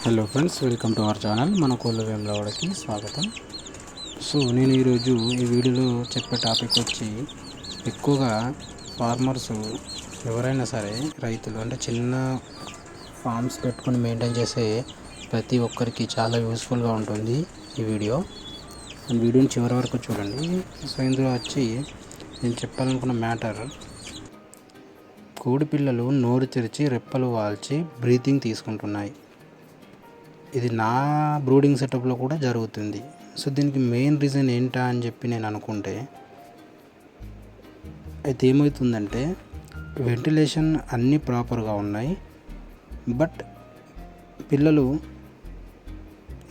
Hello friends, welcome to our channel మన కోళ్ళ వేములవాడకి స్వాగతం. సో నేను ఈరోజు ఈ వీడియోలో చెప్పే టాపిక్ వచ్చి, ఎక్కువగా ఫార్మర్స్ ఎవరైనా సరే రైతులు అంటే చిన్న ఫార్మ్స్ పెట్టుకొని మెయింటైన్ చేసే ప్రతి ఒక్కరికి చాలా యూస్ఫుల్గా ఉంటుంది ఈ వీడియో. అండ్ వీడియోని చివరి వరకు చూడండి. సో ఇందులో వచ్చి నేను చెప్పాలనుకున్న మ్యాటర్, కోడి పిల్లలు నోరు తెరిచి రెప్పలు వాల్చి బ్రీతింగ్ తీసుకుంటున్నాయి. ఇది నా బ్రూడింగ్ సెటప్లో కూడా జరుగుతుంది. సో దీనికి మెయిన్ రీజన్ ఏంటా అని చెప్పి నేను అనుకుంటే, అయితే ఏమవుతుందంటే వెంటిలేషన్ అన్నీ ప్రాపర్గా ఉన్నాయి, బట్ పిల్లలు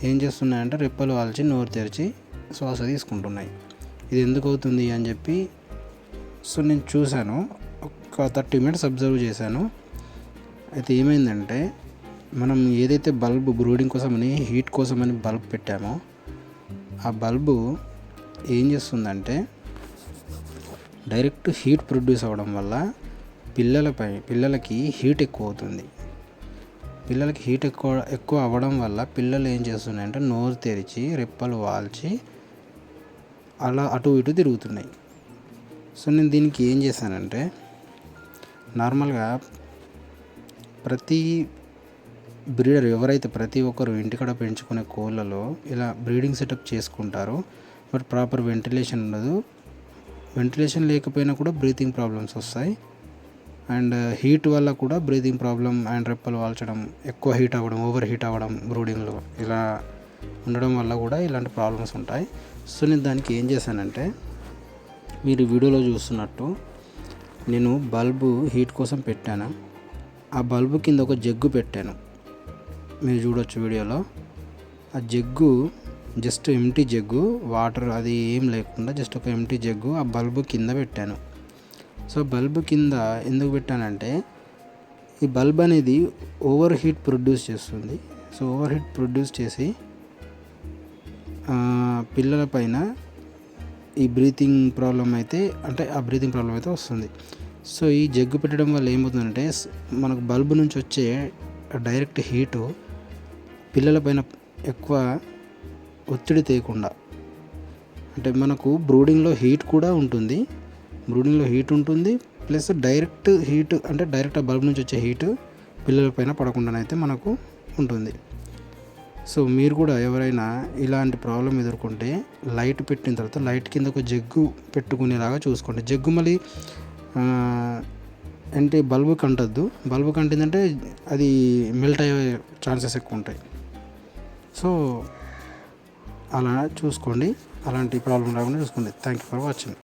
ఏం చేస్తున్నాయంటే రెప్పలు వాల్చి నోరు తెరిచి శ్వాస తీసుకుంటున్నాయి. ఇది ఎందుకు అవుతుంది అని చెప్పి సో నేను చూశాను, ఒక 30 minutes అబ్జర్వ్ చేశాను. అయితే ఏమైందంటే, మనం ఏదైతే బల్బు బ్రూడింగ్ కోసమని హీట్ కోసమని బల్బ్ పెట్టామో, ఆ బల్బు ఏం చేస్తుందంటే డైరెక్ట్ హీట్ ప్రొడ్యూస్ అవ్వడం వల్ల పిల్లలకి హీట్ ఎక్కువ అవుతుంది. పిల్లలకి హీట్ ఎక్కువ అవ్వడం వల్ల పిల్లలు ఏం చేస్తున్నాయంటే నోరు తెరిచి రెప్పలు వాల్చి అలా అటు ఇటు తిరుగుతున్నాయి. సో నేను దీనికి ఏం చేశానంటే, నార్మల్గా ప్రతి బ్రీడర్ ఎవరైతే ప్రతి ఒక్కరు ఇంటికాడ పెంచుకునే కోళ్ళలో ఇలా బ్రీడింగ్ సెటప్ చేసుకుంటారో, బట్ ప్రాపర్ వెంటిలేషన్ ఉండదు. వెంటిలేషన్ లేకపోయినా కూడా బ్రీతింగ్ ప్రాబ్లమ్స్ వస్తాయి. అండ్ హీట్ వల్ల కూడా బ్రీతింగ్ ప్రాబ్లం అండ్ రెప్పలు వాల్చడం, ఎక్కువ హీట్ అవ్వడం, ఓవర్ హీట్ అవ్వడం బ్రూడింగ్లో ఇలా ఉండడం వల్ల కూడా ఇలాంటి ప్రాబ్లమ్స్ ఉంటాయి. సో నేను దానికి ఏం చేశానంటే, మీరు వీడియోలో చూస్తున్నట్టు నేను బల్బు హీట్ కోసం పెట్టాను. ఆ బల్బు కింద ఒక జగ్గు పెట్టాను, మీరు చూడొచ్చు వీడియోలో. ఆ jug just empty jug, water అది ఏం లేకుండా జస్ట్ ఒక ఎంటీ జగ్గు ఆ బల్బు కింద పెట్టాను. సో బల్బు కింద ఎందుకు పెట్టానంటే, ఈ బల్బ్ అనేది ఓవర్ హీట్ ప్రొడ్యూస్ చేస్తుంది. సో ఓవర్ హీట్ ప్రొడ్యూస్ చేసి పిల్లల పైన ఈ బ్రీతింగ్ ప్రాబ్లం అయితే వస్తుంది. సో ఈ జగ్గు పెట్టడం వల్ల ఏమవుతుందంటే, మనకు బల్బు నుంచి వచ్చే డైరెక్ట్ హీటు పిల్లల పైన ఎక్కువ ఒత్తిడి తేయకుండా, అంటే మనకు బ్రూడింగ్లో హీట్ కూడా ఉంటుంది, ప్లస్ డైరెక్ట్ హీట్ అంటే డైరెక్ట్ ఆ బల్బ్ నుంచి వచ్చే హీటు పిల్లల పైన పడకుండానైతే మనకు ఉంటుంది. సో మీరు కూడా ఎవరైనా ఇలాంటి ప్రాబ్లం ఎదుర్కొంటే, లైట్ పెట్టిన తర్వాత లైట్ కింద ఒక జగ్గు పెట్టుకునేలాగా చూసుకోండి. జగ్గు మళ్ళీ అంటే బల్బు కంటద్దు. బల్బు కంటిందంటే అది మెల్ట్ అయ్యే ఛాన్సెస్ ఎక్కువ ఉంటాయి. సో అలా చూసుకోండి, అలాంటి ప్రాబ్లం రాకుండా చూసుకోండి. Thank you for watching.